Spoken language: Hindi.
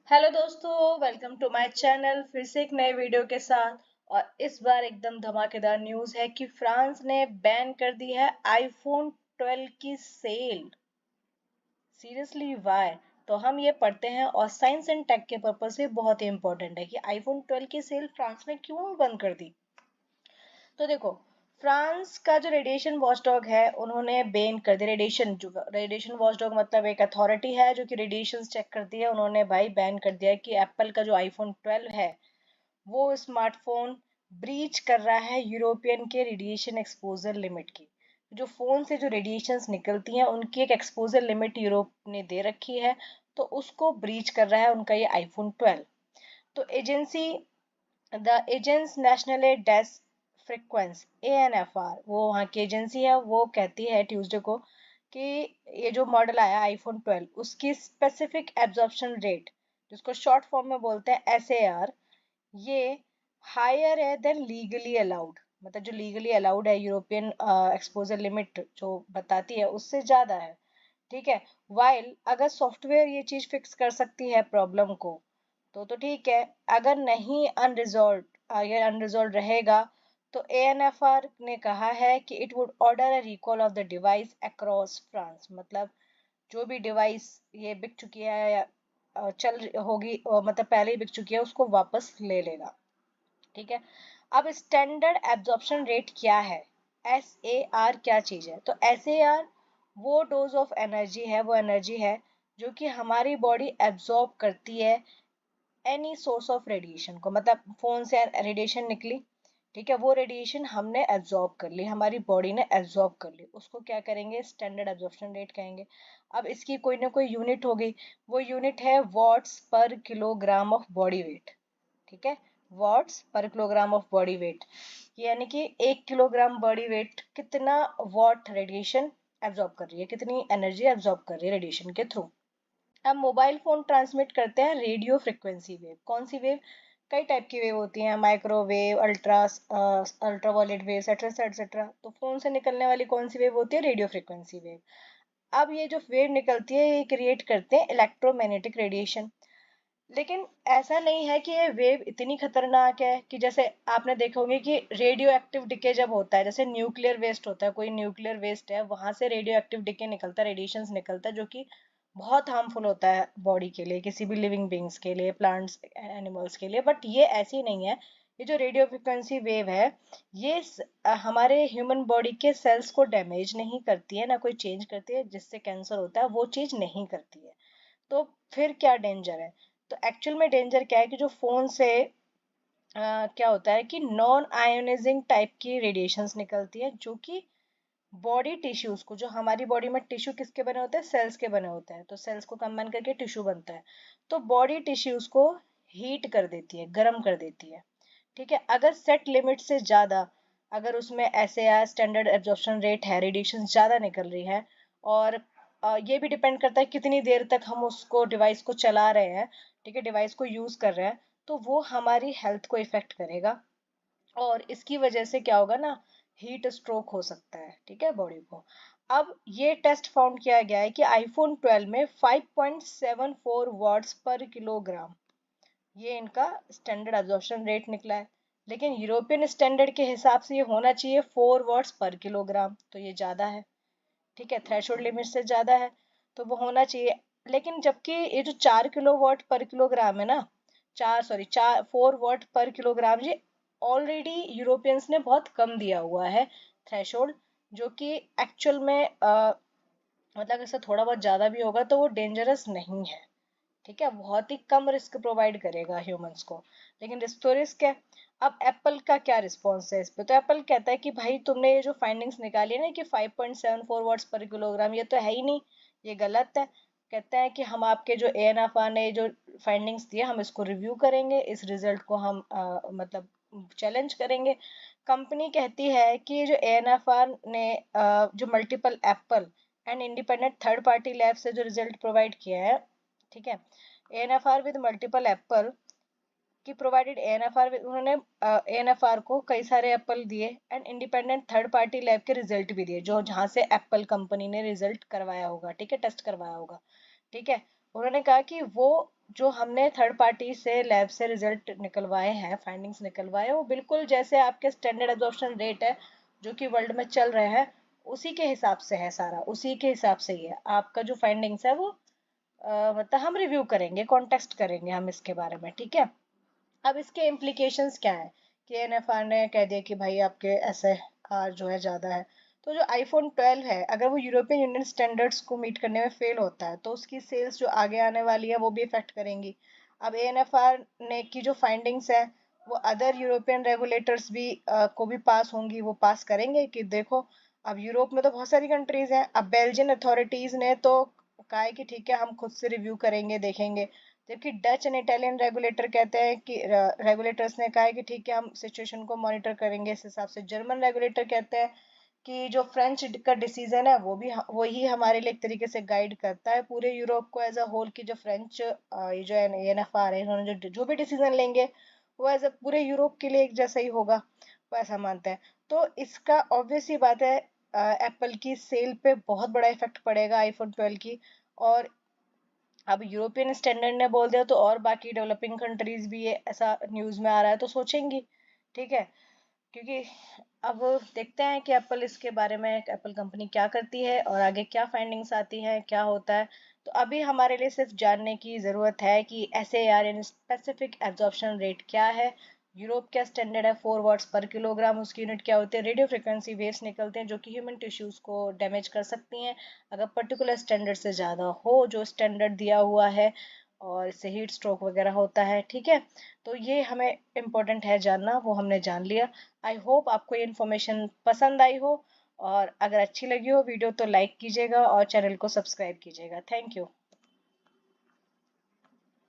हेलो दोस्तों, वेलकम टू माय चैनल। फिर से एक नए वीडियो के साथ। और इस बार एकदम धमाकेदार न्यूज़ है कि फ्रांस ने बैन कर दी है आईफोन 12 की सेल। Seriously Y? तो हम ये पढ़ते हैं और साइंस एंड टेक के पर्पज से बहुत ही इंपॉर्टेंट है कि आईफोन 12 की सेल फ्रांस ने क्यों बंद कर दी। तो देखो, फ्रांस का जो रेडिएशन वॉचडॉग है उन्होंने बैन कर दिया। रेडिएशन वॉचडॉग मतलब एक अथॉरिटी है जो कि रेडिएशन चेक करती है। उन्होंने भाई बैन कर दिया कि एप्पल का जो आईफोन 12 है वो स्मार्टफोन ब्रीच कर रहा है यूरोपियन के रेडिएशन एक्सपोजर लिमिट की। जो फोन से जो रेडिएशंस निकलती हैं उनकी एक एक्सपोजर लिमिट यूरोप ने दे रखी है, तो उसको ब्रीच कर रहा है उनका ये आईफोन 12। तो agency the Agence Nationale des Fréquences ANFR, वो वहाँ की एजेंसी है, वो कहती है ट्यूसडे को कि ये जो मॉडल आया आईफोन 12 उसकी स्पेसिफिक एब्जॉर्प्शन रेट, जिसको शॉर्ट फॉर्म में बोलते हैं SAR, ये हायर है देन लीगली अलाउड। मतलब जो लीगली अलाउड है यूरोपियन एक्सपोजर लिमिट जो बताती है उससे ज्यादा है। ठीक है। वाइल अगर सॉफ्टवेयर ये चीज फिक्स कर सकती है प्रॉब्लम को तो ठीक है। अगर नहीं अनरिजॉल्व रहेगा तो ANFR ने कहा है कि it would order a recall of the device across France. मतलब जो भी डिवाइस ये बिक चुकी है या होगी, मतलब पहले ही बिक चुकी है, उसको वापस ले लेगा। ठीक है। अब स्टैंडर्ड एब्जॉर्प्शन रेट क्या है, SAR क्या चीज है? तो SAR वो डोज ऑफ एनर्जी है, वो एनर्जी है जो कि हमारी बॉडी एब्जॉर्ब करती है एनी सोर्स ऑफ रेडिएशन को। मतलब फोन से रेडिएशन निकली, ठीक है, वो रेडिएशन हमने एब्जॉर्ब कर ली, हमारी बॉडी ने एब्जॉर्ब कर ली, उसको क्या करेंगे, स्टैंडर्ड एब्जॉर्प्शन रेट कहेंगे। अब इसकी कोई ना कोई यूनिट होगी, वो यूनिट है वॉट्स पर किलोग्राम ऑफ बॉडी वेट। ठीक है, वॉट्स पर किलोग्राम ऑफ बॉडी वेट, यानी कि 1 किलोग्राम बॉडी वेट कितना वॉट रेडिएशन एब्जॉर्ब कर रही है, कितनी एनर्जी एब्जॉर्ब कर रही है रेडिएशन के थ्रू। अब मोबाइल फोन ट्रांसमिट करते हैं रेडियो फ्रिक्वेंसी वेव। कौन सी वेव? कई टाइप की वेव होती हैं, microwave, ultraviolet wave, etcetera etcetera. तो फोन से निकलने वाली कौन सी वेव होती है? Radio frequency wave. अब ये जो वेव निकलती है ये क्रिएट करते हैं इलेक्ट्रोमैग्नेटिक रेडिएशन। लेकिन ऐसा नहीं है कि ये वेव इतनी खतरनाक है कि जैसे आपने देखा होंगे कि रेडियो एक्टिव डिके जब होता है, जैसे न्यूक्लियर वेस्ट होता है, कोई न्यूक्लियर वेस्ट है वहां से रेडियो एक्टिव डिके निकलता है, रेडिएशन निकलता है जो कि बहुत हार्मफुल होता है बॉडी के लिए, किसी भी लिविंग बींग्स के लिए, प्लांट्स एनिमल्स के लिए। बट ये ऐसी नहीं है। ये जो रेडियो फ्रिक्वेंसी वेव है ये हमारे ह्यूमन बॉडी के सेल्स को डैमेज नहीं करती है, ना कोई चेंज करती है जिससे कैंसर होता है, वो चीज नहीं करती है। तो फिर क्या डेंजर है? तो एक्चुअल में डेंजर क्या है कि जो फोन से क्या होता है कि नॉन आयोनाइजिंग टाइप की रेडिएशंस निकलती है जो कि बॉडी टिश्यूज को, जो हमारी बॉडी में टिश्यू किसके बने होते हैं? सेल्स के बने होते हैं। तो सेल्स को कंबाइन करके टिश्यू बनता है। तो बॉडी टिश्यूज को हीट कर देती है, गर्म कर देती है। ठीक है। अगर सेट लिमिट से ज्यादा, अगर उसमें ऐसे स्टैंडर्ड एब्जॉर्प्शन रेट है, रेडिएशन ज्यादा निकल रही है, और ये भी डिपेंड करता है कितनी देर तक हम उसको डिवाइस को चला रहे हैं, ठीक है, डिवाइस को यूज कर रहे हैं, तो वो हमारी हेल्थ को इफेक्ट करेगा। और इसकी वजह से क्या होगा ना, हीट स्ट्रोक हो सकता है, ठीक है, बॉडी को। अब ये टेस्ट फाउंड किया गया है कि आईफोन 12 में 5.74 वॉट्स पर किलोग्राम, ये इनका स्टैंडर्ड एब्जॉर्प्शन रेट निकला है। लेकिन यूरोपियन स्टैंडर्ड के हिसाब से ये होना चाहिए 4 वॉट्स पर किलोग्राम, तो ये ज्यादा है। ठीक है, थ्रेशोल्ड लिमिट से ज्यादा है, तो वो होना चाहिए। लेकिन जबकि ये जो 4 किलोवाट पर किलोग्राम है ना, 4 वॉट पर किलोग्राम, ये ऑलरेडी यूरोपियंस ने बहुत कम दिया हुआ है थ्रेशोल्ड, जो कि एक्चुअल में मतलब ऐसा थोड़ा बहुत ज्यादा भी होगा तो वो डेंजरस नहीं है। ठीक है, बहुत ही कम रिस्क प्रोवाइड करेगा ह्यूमंस को, लेकिन रिस्क तो रिस्क है। अब एप्पल का क्या रिस्पॉन्स है इस पे? तो एप्पल कहता है कि भाई तुमने ये जो फाइंडिंग्स निकाली है ना कि 5.74 वॉट्स पर किलोग्राम, ये तो है ही नहीं, ये गलत है। कहते हैं कि हम आपके जो ANFR ने जो फाइंडिंग्स दिए हम इसको रिव्यू करेंगे, इस रिजल्ट को हम मतलब चैलेंज करेंगे। कंपनी कहती है कि जो ANFR ने जो multiple Apple and independent third party lab से जो रिजल्ट प्रोवाइड किया है, ठीक है, ANFR विद मल्टीपल एप्पल की प्रोवाइडेड ANFR उन्होंने ANFR को कई सारे एप्पल दिए and independent third party lab के रिजल्ट भी दिए, जो जहां से एप्पल कंपनी ने रिजल्ट करवाया होगा, ठीक है, टेस्ट करवाया होगा। ठीक है। उन्होंने कहा कि वो जो हमने थर्ड पार्टी से लैब से रिजल्ट निकलवाए हैं, फाइंडिंग्स निकलवाए हैं, वो बिल्कुल जैसे आपके स्टैंडर्ड एब्जॉर्प्शन रेट है जो कि वर्ल्ड में चल रहे हैं उसी के हिसाब से है, सारा उसी के हिसाब से ही है। आपका जो फाइंडिंग्स है वो मतलब हम रिव्यू करेंगे, कॉन्टेक्स्ट करेंगे हम इसके बारे में, ठीक है। अब इसके इम्प्लीकेशंस क्या है कि एनएफआर ने कह दिया कि भाई आपके ऐसे जो है ज़्यादा है। तो जो आईफोन 12 है अगर वो यूरोपियन यूनियन स्टैंडर्ड्स को मीट करने में फेल होता है तो उसकी सेल्स जो आगे आने वाली है वो भी इफेक्ट करेंगी। अब एएनएफआर ने की जो फाइंडिंग्स है वो अदर यूरोपियन रेगुलेटर्स भी को भी पास होंगी, वो पास करेंगे कि देखो अब यूरोप में तो बहुत सारी कंट्रीज हैं। अब बेल्जियन अथॉरिटीज ने तो कहा है कि ठीक है हम खुद से रिव्यू करेंगे, देखेंगे। जबकि डच एंड इटालियन रेगुलेटर कहते हैं कि रेगुलेटर्स ने कहा है कि ठीक है हम सिचुएशन को मॉनिटर करेंगे इस हिसाब से। जर्मन रेगुलेटर कहते हैं कि जो फ्रेंच का डिसीजन है वो भी वही हमारे लिए एक तरीके से गाइड करता है पूरे यूरोप को एज अ होल, की जो फ्रेंच ये जो एनएफआर है इन्होंने जो भी डिसीजन लेंगे वो एज अ पूरे यूरोप के लिए एक जैसा ही होगा, वो ऐसा मानते हैं। तो इसका ऑब्वियस ही बात है एप्पल की सेल पे बहुत बड़ा इफेक्ट पड़ेगा आईफोन 12 की। और अब यूरोपियन स्टैंडर्ड ने बोल दिया तो और बाकी डेवलपिंग कंट्रीज भी ये ऐसा न्यूज में आ रहा है तो सोचेंगी, ठीक है। क्योंकि अब देखते हैं कि एप्पल इसके बारे में, एप्पल कंपनी क्या करती है और आगे क्या फाइंडिंग्स आती है, क्या होता है। तो अभी हमारे लिए सिर्फ जानने की ज़रूरत है कि SAR यानी स्पेसिफिक एब्जॉर्प्शन रेट क्या है, यूरोप क्या स्टैंडर्ड है 4 वाट्स पर किलोग्राम, उसकी यूनिट क्या होती है। रेडियो फ्रिक्वेंसी वेव्स निकलते हैं जो कि ह्यूमन टिश्यूज़ को डैमेज कर सकती हैं अगर पर्टिकुलर स्टैंडर्ड से ज़्यादा हो जो स्टैंडर्ड दिया हुआ है, और इससे हीट स्ट्रोक वगैरह होता है, ठीक है। तो ये हमें इम्पोर्टेंट है जानना, वो हमने जान लिया। आई होप आपको ये इन्फॉर्मेशन पसंद आई हो, और अगर अच्छी लगी हो वीडियो तो लाइक कीजिएगा और चैनल को सब्सक्राइब कीजिएगा। Thank you.